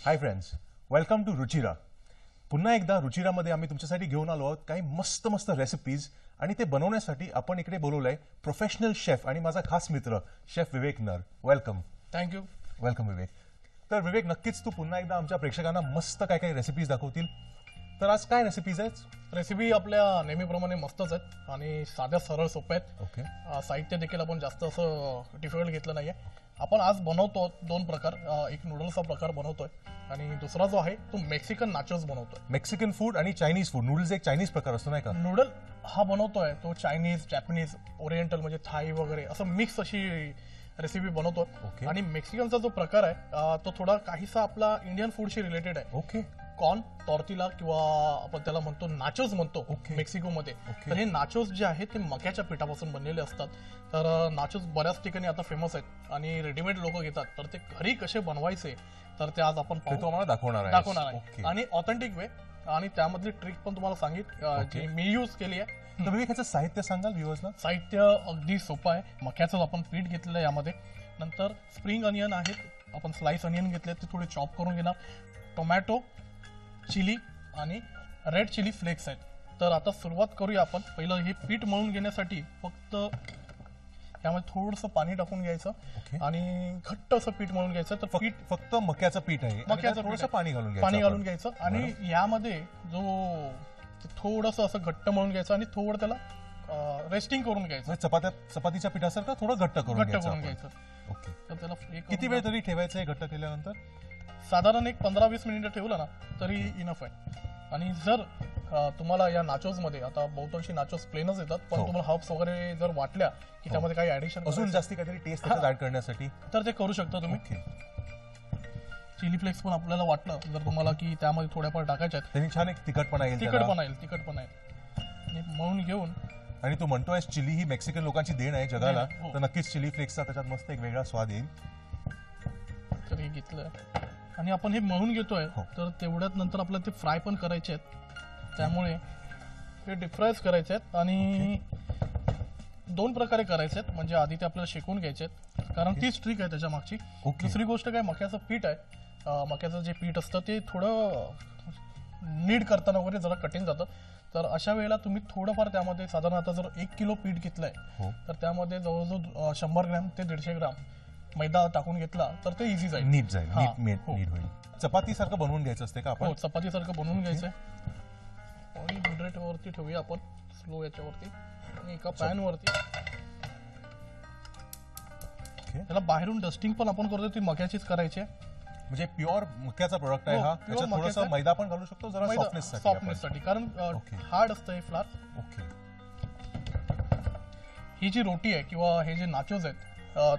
High friends, welcome to Ruchira. पुन्हा एकदा रुचिरामध्ये आम्ही तुमच्यासाठी घेऊन आलो आहोत काही मस्त मस्त रेसिपीज आणि ते बनवण्यासाठी आपण इकडे बोलवलंय प्रोफेशनल शेफ आणि माझा खास मित्र शेफ विवेक नर. वेलकम. थँक्यू. वेलकम विवेक. तर विवेक, नक्कीच तू पुन्हा एकदा आमच्या प्रेक्षकांना मस्त काय काय रेसिपीज दाखवतील. तर आज काय रेसिपीज आहेत? रेसिपी आपल्या नेहमीप्रमाणे मस्तच आहेत आणि साध्या सरळ सोप्या आहेत. ओके. साहित्य देखील आपण जास्त असं डिफिकल्ट घेतलं नाहीये. आपण आज बनवतो दोन प्रकार, एक नूडल्सचा प्रकार बनवतोय आणि दुसरा जो आहे तो मेक्सिकन नाचोस बनवतोय. मेक्सिकन फूड आणि चायनीज फूड. नूडल्स एक चायनीज प्रकार असतो नाही का? नूडल हा बनवतोय तो चायनीज, जॅपनीज, ओरिएंटल म्हणजे थाई वगैरे असं मिक्स अशी रेसिपी बनवतोय. ओके. आणि मेक्सिकनचा जो प्रकार आहे तो थोडा काहीसा आपला इंडियन फूडशी रिलेटेड आहे. ओके. कॉर्न, टॉर्टिला किंवा आपण त्याला म्हणतो नाचोस म्हणतो ओके. मेक्सिकोमध्ये. ओके. तर हे नाचोस जे आहेत ते मक्याच्या पिठापासून बनलेले असतात. तर नाचोस बऱ्याच ठिकाणी आता फेमस आहेत आणि रेडीमेड लोक घेतात. तर ते घरी कसे बनवायचे तर ते आज आपण ते तो आम्हाला दाखवणार आहे ओके. आणि ऑथेंटिक वे आणि त्यामधली ट्रिक पण तुम्हाला सांगित जी मी यूज केली आहे. तर विवेक, ह्याचं साहित्य सांगाल व्ह्युअर्सला? साहित्य अगदी सोपं आहे. मक्याचं आपण पीठ घेतलेलं आहे यामध्ये. नंतर स्प्रिंग अनियन आहेत, आपण स्लाइस अनियन घेतले ते थोडे चॉप करून घेणार. टोमॅटो, चिली आणि रेड चिली फ्लेक्स आहेत. तर आता सुरुवात करूया आपण. पहिलं हे पीठ मळून घेण्यासाठी फक्त यामध्ये थोडंसं पाणी टाकून घ्यायचं आणि घट्ट असं पीठ मळून घ्यायचं. तर पीठ फक्त मक्याचं पीठ आहे. मक्याचं थोडंसं पाणी घालून घ्यायचं आणि यामध्ये जो थोडंसं असं घट्ट मळून घ्यायचं आणि थोडं त्याला रेस्टिंग करून घ्यायचं. चपातीच्या पिठासारखं थोडं घट्ट करून घ्यायचं. ओके. तर त्याला किती वेळ तरी ठेवायचं आहे घट्ट केल्यानंतर? साधारण एक 15-20 मिनिटं ठेवलं ना तरी इनफ आहे. आणि जर तुम्हाला या नाचोस मध्ये आता बहुतांशी नाचोस प्लेनच येतात, पण तुम्हाला हर्ब्स वगैरे जर वाटल्या की त्यामध्ये काही ऍडिशन अजून जास्ती काहीतरी टेस्ट ऍड करण्यासाठी तर ते करू शकता तुम्ही. चिली फ्लेक्स पण आपल्याला वाटलं जर तुम्हाला की त्यामध्ये थोड्याफार टाकायच्या आहेत, त्यांनी छान एक तिखटपणा येईल. तिखटपणा आणि मळून घेऊन. आणि तू म्हणतोय चिली ही मेक्सिकन लोकांची देण आहे जगाला, हो. तर नक्कीच चिली फ्लेक्सचा त्याच्यात मस्त एक वेगळा स्वाद येईल. तर हे घेतलं आणि आपण हे मळून घेतोय. तर तेवढ्यात नंतर आपल्याला ते फ्राय पण करायचे आहेत, त्यामुळे हे डीप फ्रायच करायचे आहेत. आणि दोन प्रकारे करायचे आहेत, म्हणजे आधी ते आपल्याला शेकून घ्यायचे आहेत कारण तीच ट्रिक आहे त्याच्या मागची. दुसरी गोष्ट काय, मक्याचं पीठ आहे, मक्याचं जे पीठ असतं ते थोडं नीड करताना वगैरे जरा कठीण जातं. तर अशा वेळेला तुम्ही थोडंफार त्यामध्ये साधारण आता जर 1 किलो पीठ घेतलंय तर त्यामध्ये जवळजवळ 100 ग्रॅम ते 150 ग्रॅम मैदा टाकून घेतला तर ते इझी जाईल, नीट होईल. चपाती सारखं बनवून घ्यायचं असते का आपण? चपाती सारखं बनवून घ्यायचंय. आणि मिडरेट वरती ठेवूया आपण, स्लो याच्यावरती. आणि एका पॅन वरती त्याला बाहेरून डस्टिंग पण आपण करतो ती मक्याचीच करायची आहे. म्हणजे प्युअर मक्याचा प्रोडक्ट आहे हा. त्याच्यात थोडासा मैदा पण घालू शकतो जरा सॉफ्टनेससाठी कारण हार्ड असतं हे फ्लार. ओके. ही जी रोटी आहे किंवा हे जे नाचोस आहेत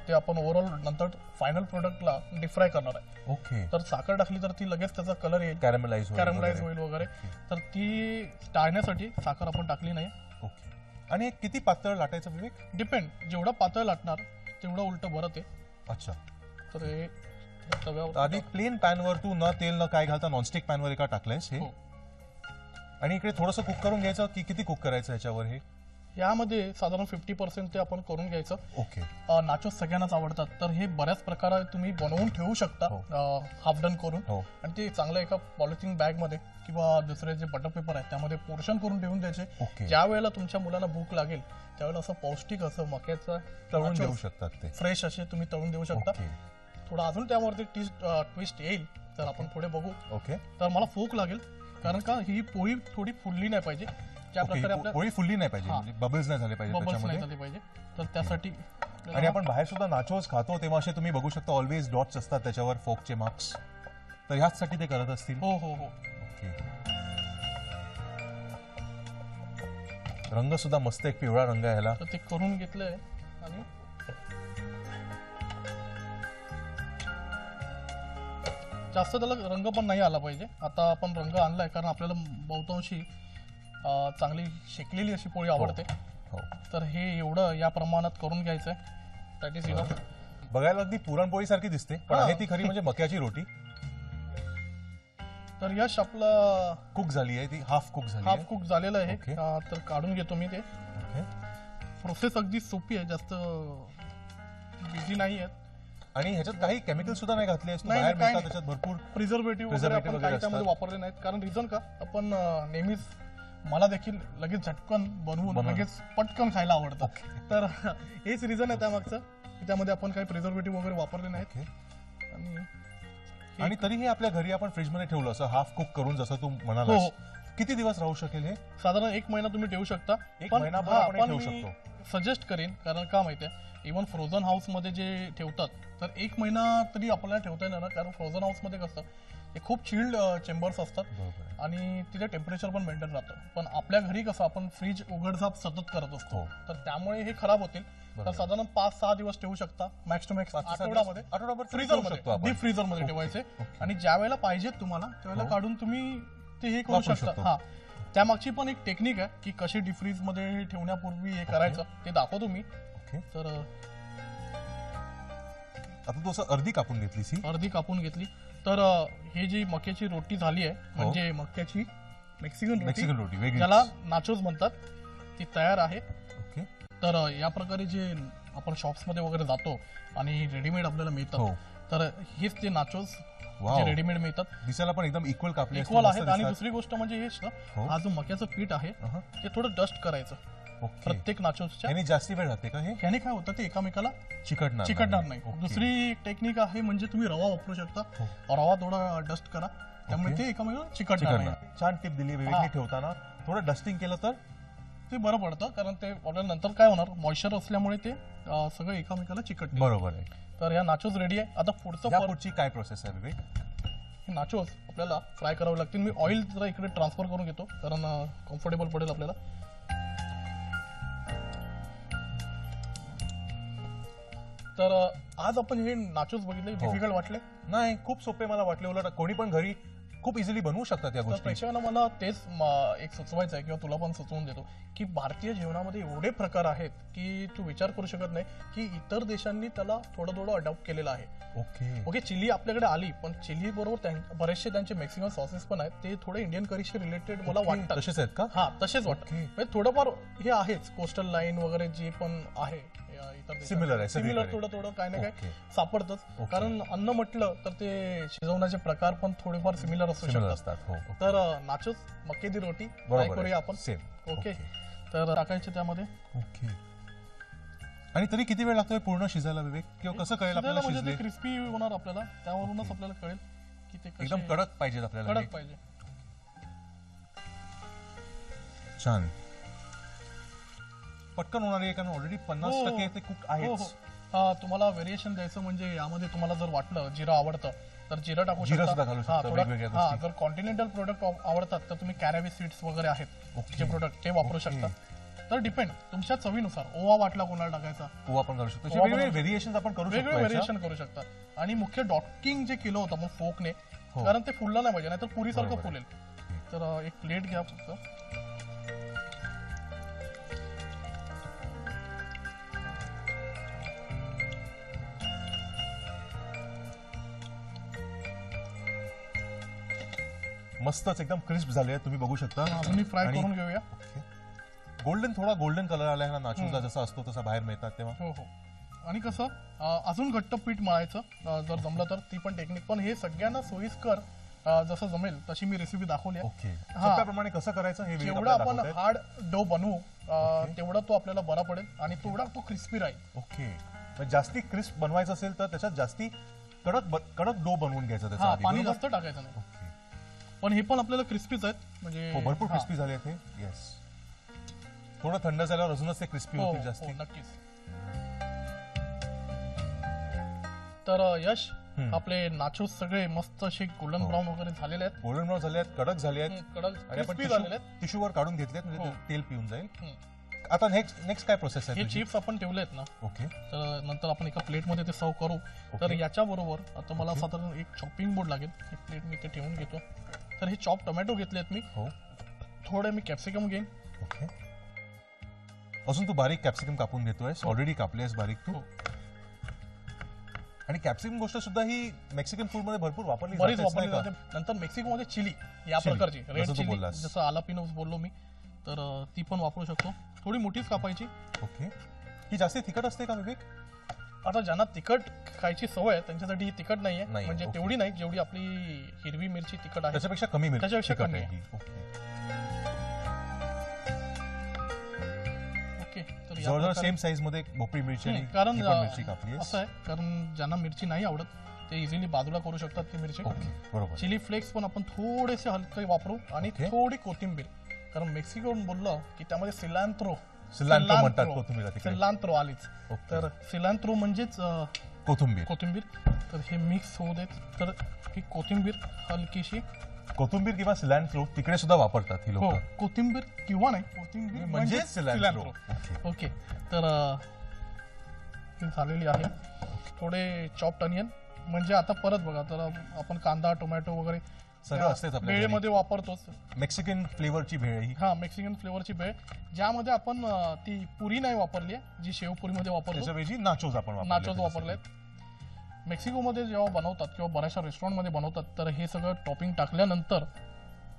ते आपण ओव्हरऑल नंतर फायनल प्रोडक्टला डीप फ्राय करणार आहे. ओके. तर साखर टाकली तर ती लगेच त्याचा कलर येईल, कॅरमलाइज होईल वगैरे. तर ती टाळण्यासाठी साखर आपण टाकली नाही. ओके. आणि किती पातळ लाटायचं विवेक? डिपेंड, जेवढं पातळ लाटणार तेवढं उलट बरं ते. अच्छा. तर हे तव्यावर आधी प्लेन पॅनवर तू न तेल न काय घालता नॉनस्टिक पॅनवर एका टाकलंयस हे. आणि इकडे थोडंसं कुक करून घ्यायचं की किती कुक करायचं याच्यावर? हे यामध्ये साधारण 50% ते आपण करून घ्यायचं. ओके. नाचोस सगळ्यांनाच आवडतात, तर हे बऱ्याच प्रकारे तुम्ही बनवून ठेवू शकता हाफ डन करून. आणि ते चांगलं एका पॉलिथिन बॅग मध्ये किंवा दुसरे जे बटर पेपर आहे त्यामध्ये पोर्शन करून ठेवून द्यायचे. ज्या वेळेला तुमच्या मुलांना भूक लागेल त्यावेळेला असं पौष्टिक असं मक्याचं तळून देऊ शकतात, ते फ्रेश असे तुम्ही तळून देऊ शकता. थोडा अजून त्यावरती ट्विस्ट येईल तर आपण पुढे बघू. ओके. तर मला फोक लागेल कारण का ही पोळी थोडी फुलली नाही पाहिजे. पोळी फुलली नाही पाहिजे, म्हणजे बबल्स नाही झाले पाहिजे. तर त्यासाठी. आणि आपण बाहेर सुद्धा नाचोस खातो तेव्हा असे तुम्ही बघू शकता ऑलवेज डॉट्स असतात त्याच्यावर, फोकचे मार्क्स. तर ह्याचसाठी ते करत असतील. हो हो हो. ओके. रंग सुद्धा मस्त एक पिवळा रंग आहे ह्याला. तर ते करून घेतलंय आणि जास्त त्याला रंग पण नाही आला पाहिजे. आता आपण रंग आणलाय कारण आपल्याला बहुतांशी चांगली शेकलेली अशी पोळी आवडते. तर हे एवढं या प्रमाणात करून घ्यायचंय. That is enough. बघायला अगदी पुरणपोळी सारखी दिसते पण आहे ती खरी म्हणजे मक्याची रोटी. तर यश आपलं कुक झाली आहे, ती हाफ कुक झालेलं आहे. तर काढून घेतो मी ते. प्रोसेस अगदी सोपी आहे, जास्त बिझी नाही आहे. आणि ह्याच्यात काही केमिकल सुद्धा नाही घातले नाही, बाहेर काही मिळतात नाही. त्याच्यात भरपूर प्रिझर्वेटिव्ह वगैरे Preservative आपण वगैरे काही त्यामध्ये असतात. वापरले नाहीत. कारण रिझन का आपण नेहमीच मला देखील लगेच झटकन बनवून लगेच पटकन खायला आवडतं. तर हेच रिझन आहे त्यामागचं की त्यामध्ये आपण काही प्रिझर्वेटिव्ह वगैरे वापरले नाहीत. आणि तरीही आपल्या घरी आपण फ्रीजमध्ये ठेवलं असं हाफ कुक करून जसं तू हो, म्हणालास हो. किती दिवस राहू शकेल हे साधारण 1 महिना तुम्ही ठेवू शकता. एक पण महिनाभर हा, आपण हे पण ठेवू मी शकतो. सजेस्ट करेन, कारण का माहितीये, इव्हन फ्रोझन हाऊस मध्ये जे ठेवतात तर 1 महिना तरी आपल्याला ठेवता येणार. कारण फ्रोझन हाऊस मध्ये कसं ते खूप चिल्ड चेंबर्स असतात बरोबर. आणि तिथे टेम्परेचर पण मेंटेन राहतं. पण आपल्या घरी कसं आपण फ्रीज उघडझाप सतत करत असतो, हो. तर त्यामुळे हे खराब होतील. तर साधारण 5-6 दिवस ठेवू शकता, मॅक्स टू मॅक्स आठवड्यामध्ये आठवडाभर फ्रीझर ठेवू शकतो मध्ये, आपण. डीप फ्रीझर मध्ये ठेवायचे. आणि ज्या वेळेला पाहिजेत तुम्हाला त्यावेळेला काढून तुम्ही ते हे करू वापरू शकता. शकतो. हा, त्यामागची पण एक टेक्निक आहे की कशी डीप फ्रीज मध्ये ठेवण्यापूर्वी हे करायचं ते दाखवतो मी. ओके. तर आता तू असं अर्धी कापून घेतलीस ही अर्धी कापून घेतली. तर हे जी मक्याची रोटी झाली आहे, म्हणजे मक्याची मेक्सिकन मेक्सिकन रोटी, रोटी वेगळी ज्याला नाचोज म्हणतात, ती तयार आहे. ओके. तर या प्रकारे जे आपण शॉप्स मध्ये वगैरे जातो आणि रेडीमेड आपल्याला हो. मिळतात, तर हेच ते नाचोज वाव. जे रेडीमेड मिळतात, दिसायला पण एकदम इक्वल कापले असते, इक्वल मस्त आहेत. आणि दिसतात. दुसरी गोष्ट म्हणजे हेच ना, हो. हा जो मक्याचं पीठ आहे अहं. ते थोडं डस्ट करायचं ओके. प्रत्येक नाचोजच्या. याने जास्ती वेळ राहते का हे याने काय होतं, ते एकामेकाला चिकटणार नाही. ओके. दुसरी टेक्निक आहे म्हणजे तुम्ही रवा वापरू शकता. रवा थोडा डस्ट करा, त्यामुळे ओके. ते एकामेकाला चिकटणार नाही. छान टिप दिली विवेकने. ठेवताना थोडं डस्टिंग केलं तर ते बरं पडतं, कारण ते ऑर्डर नंतर काय होणार, मॉइश्चर असल्यामुळे ते सगळं एकामेकाला चिकटते. बरोबर आहे. तर या नाचोज रेडी आहे. आता पुढचं या पुढची काय प्रोसेस आहे विवेक? हे नाचोज आपल्याला फ्राय करावे लागतील. मी ऑइल जरा इकडे ट्रान्सफर करून घेतो, कारण कम्फर्टेबल पडेल आपल्याला. तर आज आपण हे नाचोज बघितले, डिफिकल्ट वाटले? नाही, खूप सोपे मला वाटले. उलट कोणी पण घरी खूप इझिली बनवू शकतात या तर गोष्टी. प्रेक्षकांना मला तेच एक सुचवायचं आहे, किंवा तुला पण सुचवून देतो, की भारतीय जेवणामध्ये एवढे प्रकार आहेत की तू विचार करू शकत नाही की इतर देशांनी त्याला थोडं थोडं अडॉप्ट केलेलं आहे. ओके. चिली आपल्याकडे आली, पण चिली बरोबर बरेचसे त्यांचे मेक्सिकन सॉसेस पण आहेत, ते थोडे इंडियन करीशी रिलेटेड मला वाटतात. तसेच आहेत का? हा, तसेच वाटतं. ओके. म्हणजे थोडंफार हे आहेच, कोस्टल लाईन वगैरे जे पण आहे Similar आहे सिमिलर, सगळीकडे. थोडं काय ना ओके. काय सापडतच. ओके. कारण अन्न म्हटलं तर ते शिजवण्याचे प्रकार पण थोडेफार सिमिलर असू Similar शकतात. असतात. हो. तर नाचोस मक्के दी रोटी ट्राय बरोबर करूया आहे. आपण. सेम. ओके. तर टाकायचे त्यामध्ये. ओके. आणि तरी किती वेळ लागतोय पूर्ण शिजायला विवेक? किंवा कसं कळेल आपल्याला म्हणजे शिजले? ते क्रिस्पी होणार आपल्याला, त्यावरूनच आपल्याला कळेल की ते कसे एकदम कडक पाहिजेत आपल्याला हे. कडक पाहिजे. छान. पटकन होणारी आहे, कारण ऑलरेडी 50% ते कुक आहेच. तुम्हाला व्हेरिएशन द्यायचं म्हणजे यामध्ये तुम्हाला जर वाटलं जिरं आवडतं तर जिरं टाकू जिरं शकता. सुद्धा घालू शकता, थोडं- वेगवेगळ्या गोष्टी. जर कॉन्टिनेंटल प्रोडक्ट आवडतात तर तुम्ही कॅरॅबी सीड्स वगैरे आहेत, ओके. जे प्रोडक्ट ते वापरू ओके. शकता. तर डिपेंड तुमच्या चवीनुसार. ओवा वाटला कोणाला टाकायचा, ओवा पण घालू शकतो. ओवा पण वेगवेगळे घालू व्हेरिएशन आपण करू वेगवेगळे शकतो याच्या. व्हेरिएशन करू शकता. आणि मुख्य डॉकिंग जे केलं होतं मग फोकने, हो. कारण ते फुललं नाही पाहिजे, नाहीतर पुरीसारखं बरोबर फुलेल. तर एक प्लेट घ्या फक्त. मस्तच एकदम क्रिस्प झाले तुम्ही बघू शकता. अजूनही फ्राय आणि- करून घेऊया. थोडा गोल्डन कलर आला ह्या नाचूला, जसा असतो तसा बाहेर मिळतात तेव्हा. हो हो. आणि कसं अजून घट्ट पीठ मळायचं, जर जमलं तर ती पण टेक्निक. पण हे सगळ्यांना सोयीस्कर जसं जमेल तशी मी रेसिपी दाखवली आहे. ओके. हा. त्याप्रमाणे कसं करायचं हे जेवढं आपण हार्ड डो बनवू तेवढा तो आपल्याला बरा पडेल आणि तेवढा तो क्रिस्पी राहील. ओके. म्हणजे जास्ती क्रिस्प बनवायचं असेल तर त्याच्यात जास्ती कडक डो बनवून घ्यायचा त्याचा हा, आधी, पाणी बरोबर? जास्त टाकायचं नाही. ओके. पण हे पण आपल्याला क्रिस्पीच आहेत, म्हणजे हो, भरपूर हा. क्रिस्पी झाले ते. येस. थोडं थंड झाल्यावर अजूनच ते क्रिस्पी हो, होतील हो, जास्ती. नक्कीच. तर यश, आपले नाचोस सगळे मस्त असे गोल्डन हो. ब्राऊन वगैरे झालेले आहेत. गोल्डन ब्राऊन झाले आहेत, कडक झाले आहेत कडक आणि आपण क्रिस्पी झालेले आहेत. टिश्यूवर काढून घेतलेत, म्हणजे हो. ते तेल पिऊन जाईल. हम्म. आता नेक्स्ट काय प्रोसेस आहे हे तुझी? चिप्स आपण ठेवले आहेत ना, ओके. तर नंतर आपण एका प्लेट मध्ये ते सर्व करू. तर याच्या बरोबर आता मला साधारण एक चॉपिंग बोर्ड लागेल. एक प्लेट मी ते ठेवून घेतो. तर हे चॉप टोमॅटो घेतलेत मी. हो. थोडे मी कॅप्सिकम घेईन. ओके. अजून तू बारीक कॅप्सिकम कापून घेतोयस, ऑलरेडी कापलेस बारीक तू. हो. आणि कॅप्सिकम गोष्ट सुद्धा ही मेक्सिकन फूड मध्ये भरपूर वापरली बरीच जातेच, वापरली नाही का? जाते. नंतर मेक्सिको मध्ये चिली या चिली, प्रकारची रेड जसं तू चिली, बोललास. जसं आलापिनो बोललो मी, तर ती पण वापरू शकतो. थोडी मोठीच कापायची. ओके. ही जास्ती तिखट असते का विवेक? आता ज्यांना तिखट खायची सवय आहे त्यांच्यासाठी ही तिखट नाहीये, नाहीये, म्हणजे ओके. तेवढी नाही जेवढी आपली हिरवी मिरची तिखट आहे. त्याच्यापेक्षा कमी मिरची त्याच्यापेक्षा तिखट कमी आहे आहे. ही. ओके. ओके, तर या जवळजवळ प्रकारे- सेम साईज मध्ये भोपळी मिरची आणि कारण ही पण मिरची कापली असं आहे, कारण ज्यांना मिरची नाही आवडत ते इझिली बाजूला करू शकतात ती मिरची. ओके बरोबर. चिली फ्लेक्स पण आपण थोडेसे हलके वापरू आणि ओके. थोडी कोथिंबीर, कारण मेक्सिकोन बोललं की त्यामध्ये सिलांत्रो म्हणतात कोथिंबीर तिकडे. सिलांत्रो आलीच. ओके. तर सिलांत्रो म्हणजेच कोथिंबीर. कोथिंबीर. तर हे मिक्स होऊ देत. तर ही कोथिंबीर हलकीशी, कोथिंबीर किंवा सिलॅन्ट्रो तिकडे सुद्धा वापरतात ही हो लोक. कोथिंबीर किंवा नाही, कोथिंबीर म्हणजे म्हणजेच सिलॅन्ट्रो. सिलांत्रो. ओके, तर ही झालेली आहे. थोडे चॉप्ड अनियन, म्हणजे आता परत बघा, तर आपण कांदा टोमॅटो वगैरे सगळं असतेच आपल्या घरी. भेळमध्ये वापरतोच. मेक्सिकन फ्लेवरची भेळ ही. हा, मेक्सिकन फ्लेवरची भेळ, ज्यामध्ये आपण ती पुरी नाही वापरली आहे, जी शेवपुरीमध्ये वापरतो. त्याच्याऐवजी नाचोज आपण वापरले. नाचोज वापरलेत. मेक्सिकोमध्ये जेव्हा बनवतात किंवा बऱ्याचशा रेस्टॉरंटमध्ये बनवतात, तर हे सगळं टॉपिंग टाकल्यानंतर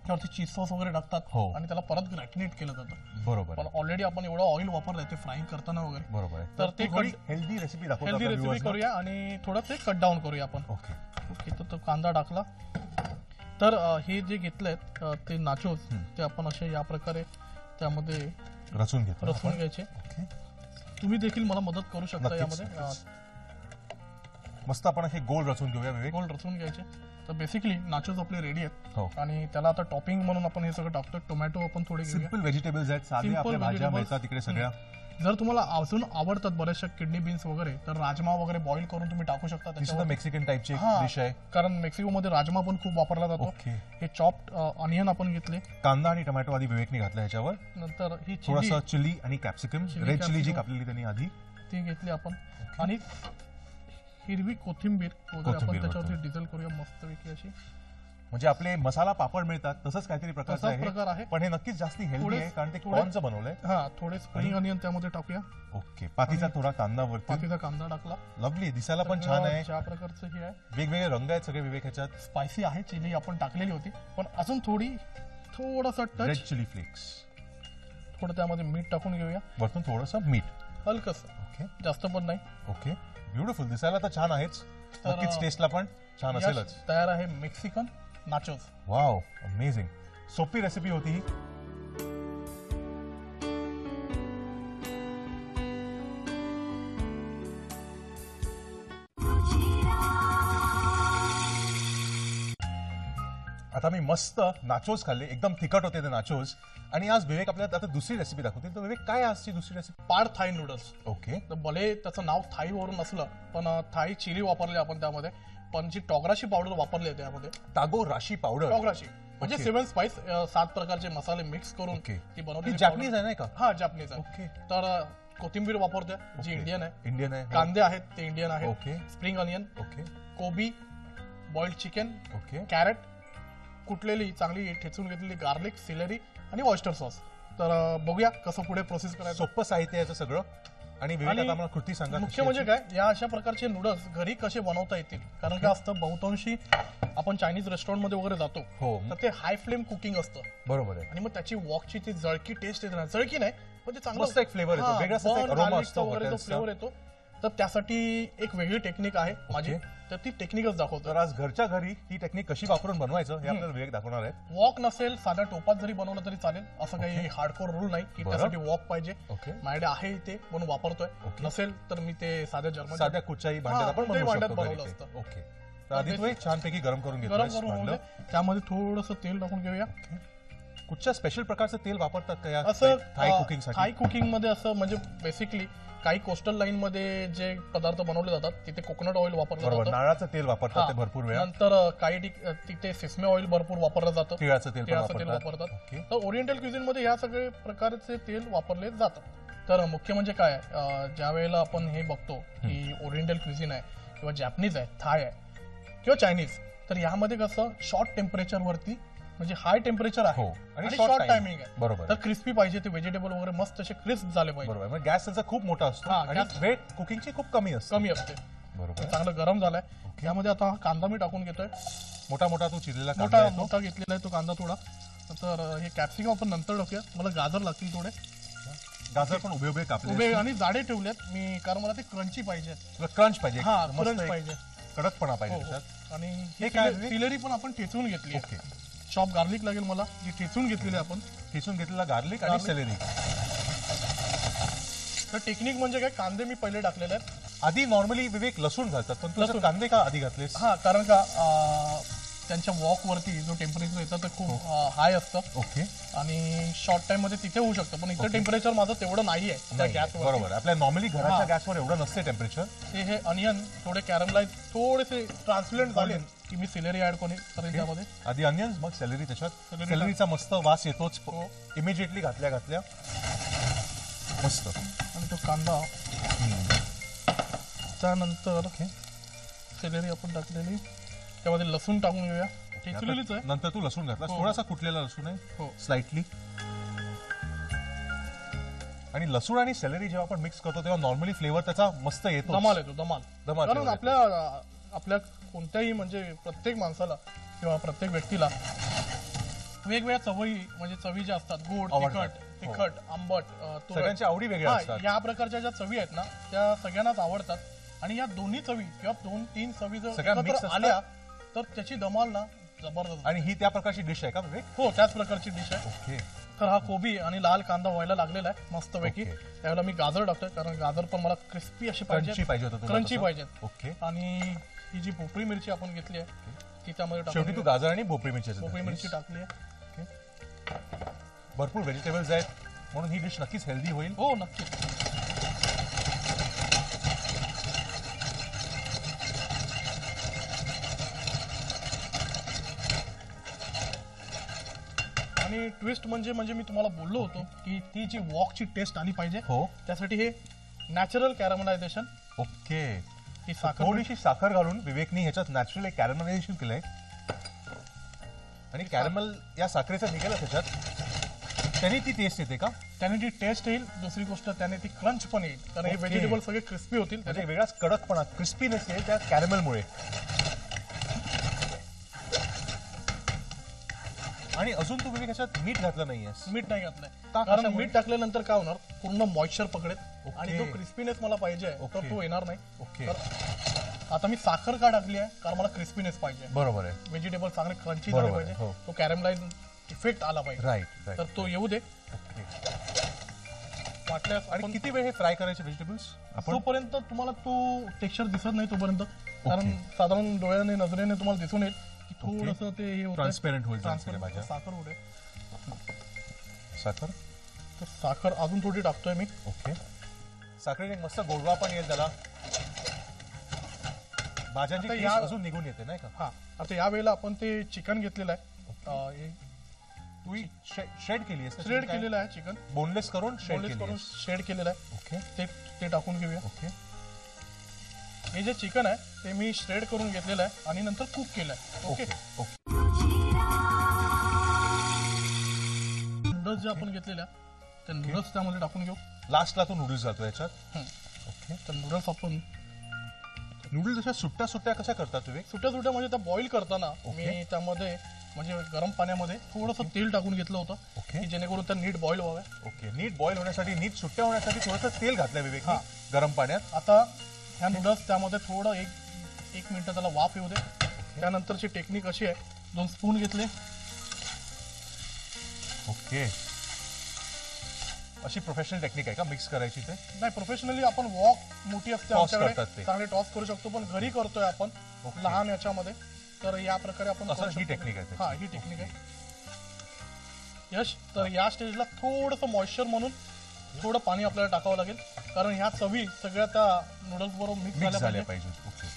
त्यावरती चीज सॉस वगैरे टाकतात हो. आणि त्याला परत ग्रॅटिनेट केलं जातं. बरोबर पण आहे. ऑलरेडी आपण एवढं ऑइल वापरलंय ते फ्राईंग करताना वगैरे. बरोबर आहे. तर ते थोडी हेल्दी रेसिपी दाखवतो हेल्दी आपल्या रेसिपी viewers ना. करूया आणि थोडं ते कट डाऊन करूया आपण. ओके. ओके, तर तो कांदा टाकला. तर हे जे घेतलेत ते नाचोज, ते आपण असे या प्रकारे त्यामध्ये रचून घेतो रचून आपण. घ्यायचे. ओके. तुम्ही देखील मला मदत करू शकता नक्कीच, यामध्ये. नक्कीच. मस्त आपण हे गोल रचून घेऊया विवेक. गोल रचून घ्यायचे. तर बेसिकली नाचोज आपले रेडी आहेत हो. आणि त्याला आता टॉपिंग म्हणून आपण हे सगळं टाकतो. टोमॅटो आपण थोडे घेऊया. सिम्पल व्हेजिटेबल्स आहेत, साधे Simple आपल्या भाज्या vegetables. मिळतात तिकडे सगळ्या. जर तुम्हाला अजून आवडतात बऱ्याचशा किडनी बीन्स वगैरे, तर राजमा वगैरे बॉईल करून तुम्ही टाकू शकता ही सुद्धा त्याच्यावर. मेक्सिकन टाईपची हा, डिश आहे. कारण मेक्सिकोमध्ये राजमा पण खूप वापरला जातो. ओके. हे चॉप्ड ऑनियन आपण घेतले. कांदा आणि टोमॅटो आधी विवेकने घातला याच्यावर. नंतर ही चिली थोडासा चिली आणि कॅप्सिकम, Chili, रेड चिली जी capsicum. कापलेली त्यांनी आधी. ती घेतली आपण आणि हिरवी कोथिंबीर वगैरे आपण कोथिंबीर त्याच्यावरती वरतून. डिझेल करूया मस्तपैकी अशी. म्हणजे आपले मसाला पापड मिळतात तसंच काहीतरी प्रकारचं तसाच प्रकार आहे, आहे. पण हे नक्कीच जास्ती हेल्दी थोडे- आहे कारण ते थोडे- कॉर्नचं बनवलंय. हा, थोडे स्प्रिंग अनियन त्यामध्ये टाकूया. ओके. पातीचा थोडा कांदा वरती. पातीचा कांदा टाकला. लवली, दिसायला पण छान आहे. ज्या प्रकारचं हे आहे, वेगवेगळे रंग आहेत सगळे विवेक ह्याच्यात. स्पायसी आहे. चिली आपण टाकलेली होती, पण अजून थोडासा रेड टच, चिली फ्लेक्स. थोडं त्यामध्ये मीठ टाकून घेऊया. वरतून थोडंसं मीठ. हलकस, ओके. जास्त पण नाही. ओके. ब्युटिफुल. दिसायला तर छान आहेच, तर, नक्कीच टेस्टला पण छान यश, असेलच. तयार आहे मेक्सिकन नाचोज. Wow, amazing. सोपी रेसिपी होती ही. आता मी मस्त नाचोज खाल्ले, एकदम तिखट होते ते नाचोज. आणि आज विवेक आपल्याला आता दुसरी रेसिपी दाखवतील. तर विवेक, काय आहे आजची दुसरी रेसिपी? पाड थाई नूडल्स. ओके. तर भले त्याचं नाव थाई वरून असलं, पण थाई चिली वापरले आपण त्यामध्ये, पण जी टॉगराशी पावडर वापरली आहे त्यामध्ये. टागो राशी पावडर. टॉगराशी म्हणजे ओके. 7 स्पाइस, 7 प्रकारचे मसाले मिक्स करून ओके. ती ही बनवली. जॅपनीज आहे नाही का? हा, जॅपनीज आहे. ओके. तर कोथिंबीर वापरते जी ओके. इंडियन आहे. इंडियन आहे. कांदे आहेत ते इंडियन आहेत. ओके. Spring onion, okay. कोबी, बॉइल्ड चिकन, ओके. कॅरेट, कुटलेली चांगली ठेचून घेतलेली गार्लिक, सिलेरी आणि ऑयस्टर सॉस. तर बघूया कसं पुढे प्रोसेस करायचं. सोपं साहित्य याचं सगळं. आणि विवेक, आणि आता आम्हाला कृती सांगा. मुख्य म्हणजे काय, या अशा प्रकारचे नूडल्स घरी कसे बनवता येतील, कारण काय असतं, बहुतांशी आपण चायनीज रेस्टॉरंट मध्ये वगैरे जातो, हो. तर ते हाय फ्लेम कुकिंग असतं बरोबर आहे. आणि मग त्याची वॉकची ती जळकी टेस्ट येते ना, जळकी नाही पण ते चांगलं मस्त एक flavor येतो, हा, वेगळाच त्याचा एक burn aroma garlic असतो चा वगैरे तो hotelsचा. फ्लेवर येतो. तर त्यासाठी एक वेगळी टेक्निक आहे माझी, ओके. तर ती टेक्निकच दाखवतो. तर आज घरच्या घरी ही टेक्निक कशी वापरून बनवायचं हे आपल्याला विवेक दाखवणार आहेत. वॉक नसेल, साध्या टोपात जरी बनवलं तरी चालेल, असं काही हार्डकोर रूल नाही की बरं. त्यासाठी वॉक पाहिजे. ओके. माझ्याकडे आहे ते म्हणून वापरतोय. ओके. नसेल तर मी ते साध्या जर्मन साध्या कुठच्याही भांड्यात हा, आपण कोणत्याही बनवू भांड्यात शकतो घरी बनवलं ते. असतं. ओके. तर आधी तू हे छानपैकी गरम करून गरम घेतोयस करून होऊ भांडं. दे. त्यामध्ये थोडंसं तेल टाकून घेऊया. कुठच्या स्पेशल प्रकारचं तेल वापरतात का या असं थाई कुकिंग साठी? थाई कुकिंग मध्ये असं म्हणजे बेसिकली काही कोस्टल लाईन मध्ये जे पदार्थ बनवले जातात तिथे कोकोनट ऑइल वापरलं बरोबर, जातं. नारळाचं तेल वापरतात हा. ते भरपूर वेळा. नंतर काही तिथे सिसमे ऑइल भरपूर वापरलं जातं. तिळाचं तेल पण तिळाचं तेल वापरतात. वापरतात. ओके. तर ओरिएंटल क्युझिन मध्ये ह्या सगळे प्रकारचे तेल वापरले जातात. तर मुख्य म्हणजे काय, ज्या वेळेला आपण हे बघतो की ओरिएंटल क्युझिन आहे किंवा जॅपनीज आहे, थाय आहे किंवा चायनीज, तर यामध्ये कसं शॉर्ट टेम्परेचर वरती, म्हणजे हाय टेम्परेचर आहे हो. आणि आणि short शॉर्ट time. टायमिंग आहे. बरोबर. तर क्रिस्पी पाहिजे, ते व्हेजिटेबल वगैरे मस्त असे क्रिस्प झाले पाहिजे. बरोबर, म्हणजे गॅस त्याचा खूप मोठा असतो हा, आणि gas- वेट कुकिंगची खूप कमी असते. कमी असते. बरोबर. चांगलं गरम झालंय. यामध्ये आता कांदा मी टाकून घेतोय. मोठा मोठा तो चिरलेला कांदा मोठा येतो. मोठा घेतलेला आहे तो कांदा थोडा. तर हे कॅप्सिकम आपण नंतर टाकूया. मला गाजर लागतील थोडे. गाजर पण उभे उभे कापले उभे आणि जाडे ठेवलेत मी, कारण मला ते क्रंची पाहिजे. क्रंच पाहिजे, हा मस्त क्रंच एक पाहिजे. कडकपणा पाहिजे हो, हो. त्याच्यात. आणि हे काय आहे? सिलेरी पण आपण ठेचून घेतली. ओके. चॉप गार्लिक लागेल मला, जी ठेचून घेतलेली आपण. ठेचून घेतलेला गार्लिक आणि सेलेरी. तर टेक्निक म्हणजे काय, कांदे मी पहिले टाकलेले आहेत. आधी नॉर्मली विवेक लसूण घालतात, पण लसूण कांदे का आधी घातलेस? हा, कारण का त्यांच्या वॉक वरती जो टेम्परेचर येतं ते खूप हाय असतं. ओके. आणि शॉर्ट टाइम मध्ये तिथे होऊ शकतं, पण इथं टेम्परेचर माझं तेवढं नाहीये त्या गॅसवर. बरोबर, आपल्या नॉर्मली घराच्या गॅसवर एवढं नसते टेम्परेचर. ते हे अनियन थोडे कॅरमलाइज, थोडेसे ट्रान्सपरंट झाले की मी सिलेरी ऍड करेन त्यामध्ये. आधी अनियन्स, मग सेलरी त्याच्यात. सेलरीचा मस्त वास येतोच इमिजिएटली घातल्या मस्त. आणि तो कांदा, त्यानंतर सेलरी आपण टाकलेली, त्यामध्ये लसूण टाकून घेऊया. ठेचलेलीच आहे. नंतर तू लसूण घातला, थोडासा कुटलेला लसूण आहे. हो, स्लाइटली. आणि लसूण आणि सेलरी जेव्हा आपण मिक्स करतो तेव्हा नॉर्मली फ्लेवर त्याचा मस्त येतो. दमाल येतो, दमाल. कारण flavor आपल्या कोणत्याही म्हणजे प्रत्येक माणसाला किंवा प्रत्येक व्यक्तीला वेगवेगळ्या चवी, म्हणजे चवी ज्या असतात, गोड, तिखट, आंबट, सगळ्यांच्या आवडी वेगळ्या असतात. या प्रकारच्या ज्या चवी आहेत ना, त्या सगळ्यांनाच आवडतात. आणि या दोन्ही चवी किंवा 2-3 चवी जर एकत्र आल्या तर त्याची धमाल ना जबरदस्त. आणि ही त्या प्रकारची डिश आहे का विवेक? हो, त्याच प्रकारची डिश आहे. ओके. तर हा कोबी आणि लाल कांदा व्हायला लागलेला आहे मस्तपैकी. त्यावेळेला मी गाजर टाकतोय, कारण गाजर पण मला क्रिस्पी अशी पाहिजे, क्रंची पाहिजेत. ओके. आणि ही जी भोपळी मिरची आपण घेतली आहे ती त्यामध्ये शेवटी तू गाजर आणि भोपळी मिरची टाकली आहे. भरपूर व्हेजिटेबल्स आहेत म्हणून ही डिश नक्कीच हेल्दी होईल. हो, नक्की. आणि ट्विस्ट म्हणजे मी तुम्हाला बोललो होतो की ती जी वॉकची टेस्ट आली पाहिजे, हो, त्यासाठी हे नॅचरल कॅरमलायझेशन. ओके. ही साखर, थोडीशी साखर घालून विवेकनी ह्याच्यात नॅचरल कॅरमलायझेशन केलंय. आणि कॅरमल या साखरेचं निघेल त्याच्यात, त्याने ती टेस्ट येते का? त्याने ती टेस्ट येईल. दुसरी गोष्ट, त्याने ती क्रंच पण येईल, कारण हे व्हेजिटेबल सगळे क्रिस्पी होतील. म्हणजे वेगळाच कडकपणा, क्रिस्पीनेस येईल त्या कॅरमलमुळे. आणि अजून तू विवेक ह्याच्यात मीठ घातलं नाहीयेस? मीठ नाही घातलंय, कारण मीठ टाकल्यानंतर काय होणार, पूर्ण मॉइश्चर पकडेल आणि जो क्रिस्पीनेस मला पाहिजे तर तो येणार नाही. ओके. आता मी साखर का टाकली आहे, कारण मला क्रिस्पीनेस पाहिजे. बरोबर आहे. व्हेजिटेबल चांगले क्रंची झाले पाहिजे, तो कॅरमलाइज इफेक्ट आला पाहिजे. राईट. तर तो येऊ दे. वाटल्यास. आणि किती वेळ हे फ्राय करायचे व्हेजिटेबल्स? तोपर्यंत तुम्हाला तो टेक्स्चर दिसत नाही तोपर्यंत, कारण साधारण डोळ्याने, नजरेने तुम्हाला दिसून येईल की थोडंसं ते हे ट्रान्सपेरंट होईल. साखर होते. साखर, तर साखर अजून थोडी टाकतोय मी. ओके. साखरेने मस्त गोडवा पण येईल त्याला, भाज्यांची टेस्ट अजून निघून येते नाही का? हा. आता या वेळेला आपण ते चिकन घेतलेलं आहे, तू शेड केली, श्रेड केलेलं आहे चिकन, बोनलेस करून शेड केलेलं आहे. ओके. ते टाकून घेऊया. ओके. हे जे चिकन आहे ते मी श्रेड करून घेतलेलं आहे आणि नंतर कुक केलं आहे. ओके. नूडल्स जे आपण घेतलेल्या ते नूडल्स त्यामध्ये टाकून घेऊ. लास्टला तू नूडल्स घालतो याच्यात. ओके. तर नूडल्स आपण, नूडल्स अशा सुट्ट्या सुट्ट्या कशा करतात तुम्ही? सुट्ट्या म्हणजे त्या बॉईल करताना मी त्यामध्ये म्हणजे गरम पाण्यामध्ये थोडंसं तेल टाकून घेतलं होतं, की जेणेकरून त्या नीट बॉईल व्हाव्या. ओके. नीट बॉईल होण्यासाठी, नीट सुट्ट्या होण्यासाठी थोडंसं तेल घातलं विवेक गरम पाण्यात. आता ह्या नूडल्स त्यामध्ये थोडं एक मिनिट त्याला वाफ येऊ दे. त्यानंतरची टेक्निक अशी आहे, 2 स्पून घेतले. ओके. अशी प्रोफेशनल टेक्निक आहे का मिक्स करायची? ते नाही, प्रोफेशनली आपण वॉक मोठी असते आमच्याकडे, चांगले टॉस करू शकतो, पण घरी करतोय आपण लहान याच्यामध्ये. तर या प्रकारे आपण ही टेक्निक आहे. हा, ही टेक्निक आहे. यश, तर या स्टेजला थोडंसं मॉइश्चर म्हणून थोडं पाणी आपल्याला टाकावं लागेल, कारण ह्या चवी सगळ्या त्या नूडल्स बरोबर मिक्स झाल्या पाहिजे. ओके.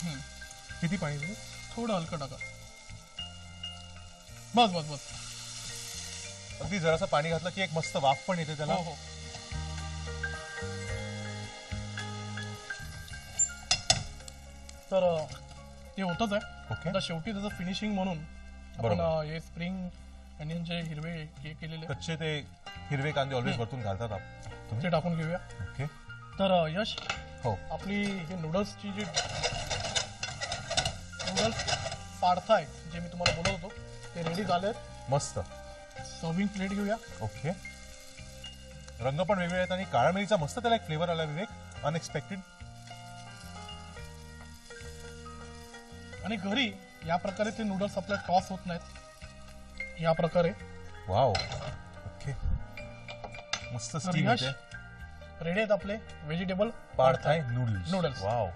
किती पाणी? थोडं हलकं टाका. बस. अगदी जरासं पाणी घातलं की एक मस्त वाफ पण येते त्याला. हो. तर ते होतच आहे. ओके. आता शेवटी त्याचं फिनिशिंग म्हणून आपण हे स्प्रिंग अनियन जे हिरवे हे केलेले कच्चे ते हिरवे कांदे ऑलवेज वरतून घालतात आपण, ते टाकून घेऊया. ओके. तर यश, हो, आपली हे नूडल्सची जी नूडल्स पाडताय जे मी तुम्हाला बोलत होतो ते रेडी झालेत. मस्त. सर्विंग प्लेट घेऊया. ओके. रंग पण वेगळे आहेत आणि काळ्या मिरीचा मस्त त्याला एक फ्लेवर आला विवेक, अनएक्सपेक्टेड. आणि घरी या प्रकारे ते नूडल्स आपल्या टॉस होत नाहीत. या प्रकारे वाव, ओके, मस्त स्टीम रिहाश, येते. रेडी आहेत आपले व्हेजिटेबल पाड थाय नूडल्स. नूडल्स. वाव.